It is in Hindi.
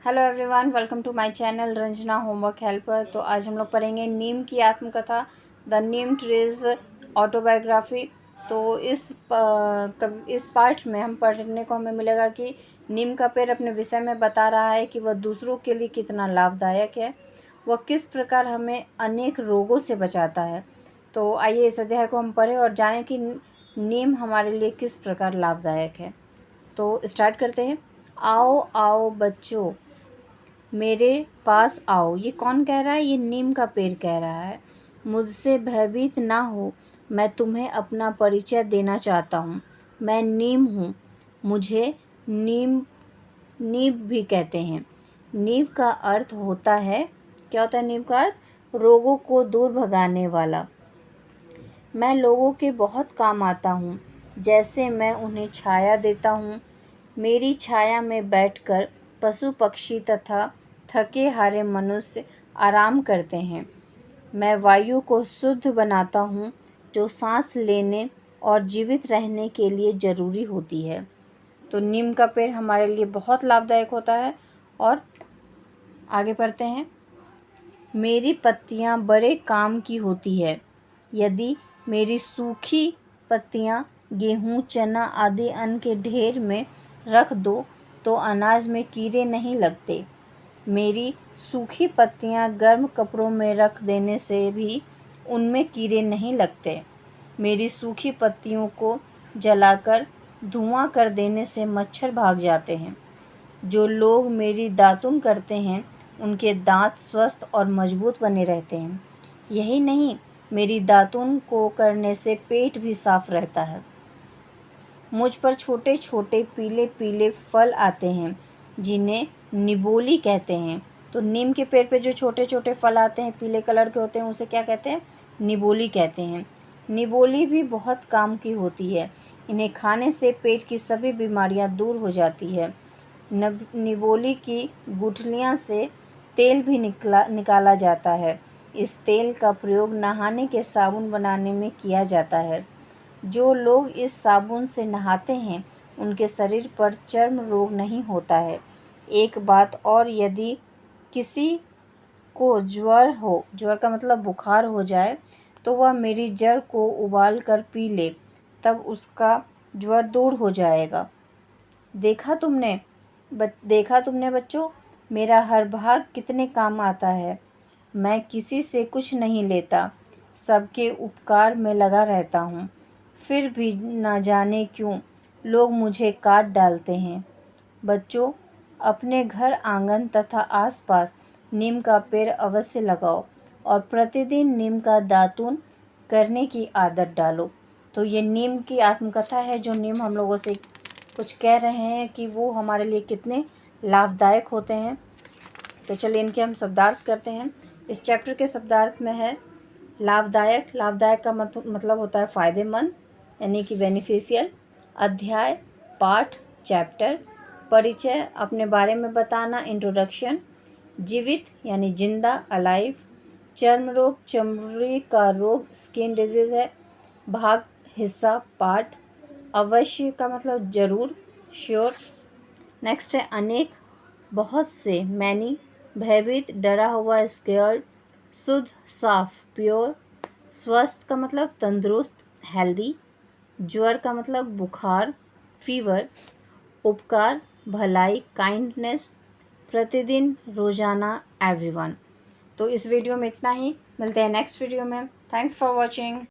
Hello everyone, welcome to my channel Ranjana homework helper. तो आज हम लोग पढ़ेंगे नीम की आत्मकथा, द नीम ट्रीज ऑटोबायोग्राफी। तो इस पार्ट में हम पढ़ने को हमें मिलेगा कि नीम का पेड़ अपने विषय में बता रहा है कि वह दूसरों के लिए कितना लाभदायक है, वह किस प्रकार हमें अनेक रोगों से बचाता है। तो आइए इस अध्याय को हम पढ़ें और जानें कि नीम हमारे लिए किस प्रकार लाभदायक है। तो स्टार्ट करते हैं। आओ आओ बच्चों, मेरे पास आओ। ये कौन कह रहा है? ये नीम का पेड़ कह रहा है। मुझसे भयभीत ना हो, मैं तुम्हें अपना परिचय देना चाहता हूँ। मैं नीम हूँ। मुझे नीम भी कहते हैं। नीम का अर्थ होता है, क्या होता है नीम का अर्थ? रोगों को दूर भगाने वाला। मैं लोगों के बहुत काम आता हूँ, जैसे मैं उन्हें छाया देता हूँ। मेरी छाया में बैठकर पशु पक्षी तथा थके हारे मनुष्य आराम करते हैं। मैं वायु को शुद्ध बनाता हूँ, जो सांस लेने और जीवित रहने के लिए ज़रूरी होती है। तो नीम का पेड़ हमारे लिए बहुत लाभदायक होता है। और आगे पढ़ते हैं। मेरी पत्तियाँ बड़े काम की होती है। यदि मेरी सूखी पत्तियाँ गेहूँ, चना आदि अन्न के ढेर में रख दो तो अनाज में कीड़े नहीं लगते। मेरी सूखी पत्तियाँ गर्म कपड़ों में रख देने से भी उनमें कीड़े नहीं लगते। मेरी सूखी पत्तियों को जलाकर धुआं कर देने से मच्छर भाग जाते हैं। जो लोग मेरी दातुन करते हैं, उनके दांत स्वस्थ और मजबूत बने रहते हैं। यही नहीं, मेरी दातुन को करने से पेट भी साफ रहता है। मुझ पर छोटे छोटे पीले पीले फल आते हैं, जिन्हें निबोली कहते हैं। तो नीम के पेड़ पे जो छोटे छोटे फल आते हैं, पीले कलर के होते हैं, उसे क्या कहते हैं? निबोली कहते हैं। निबोली भी बहुत काम की होती है। इन्हें खाने से पेट की सभी बीमारियां दूर हो जाती है। निबोली की गुठलियाँ से तेल भी निकाला जाता है। इस तेल का प्रयोग नहाने के साबुन बनाने में किया जाता है। जो लोग इस साबुन से नहाते हैं, उनके शरीर पर चर्म रोग नहीं होता है। एक बात और, यदि किसी को ज्वर हो, ज्वर का मतलब बुखार हो जाए, तो वह मेरी जड़ को उबाल कर पी ले, तब उसका ज्वर दूर हो जाएगा। देखा तुमने बच्चों, मेरा हर भाग कितने काम आता है। मैं किसी से कुछ नहीं लेता, सबके उपकार में लगा रहता हूँ। फिर भी न जाने क्यों लोग मुझे काट डालते हैं। बच्चों, अपने घर आंगन तथा आसपास नीम का पेड़ अवश्य लगाओ और प्रतिदिन नीम का दातून करने की आदत डालो। तो ये नीम की आत्मकथा है, जो नीम हम लोगों से कुछ कह रहे हैं कि वो हमारे लिए कितने लाभदायक होते हैं। तो चलिए इनके हम शब्दार्थ करते हैं। इस चैप्टर के शब्दार्थ में है लाभदायक। लाभदायक का मतलब होता है फ़ायदेमंद, यानी कि बेनिफिशियल। अध्याय, पाठ, चैप्टर। परिचय, अपने बारे में बताना, इंट्रोडक्शन। जीवित यानी जिंदा, अलाइव। चर्म रोग, चमड़ी का रोग, स्किन डिजीज़ है। भाग, हिस्सा, पार्ट। अवश्य का मतलब जरूर, श्योर। नेक्स्ट है अनेक, बहुत से, मैनी। भयभीत, डरा हुआ, स्केयर्ड। शुद्ध, साफ, प्योर। स्वस्थ का मतलब तंदुरुस्त, हेल्दी। ज्वर का मतलब बुखार, फीवर। उपकार, भलाई, काइंडनेस। प्रतिदिन, रोजाना, एवरीवन। तो इस वीडियो में इतना ही। मिलते हैं नेक्स्ट वीडियो में। Thanks for watching.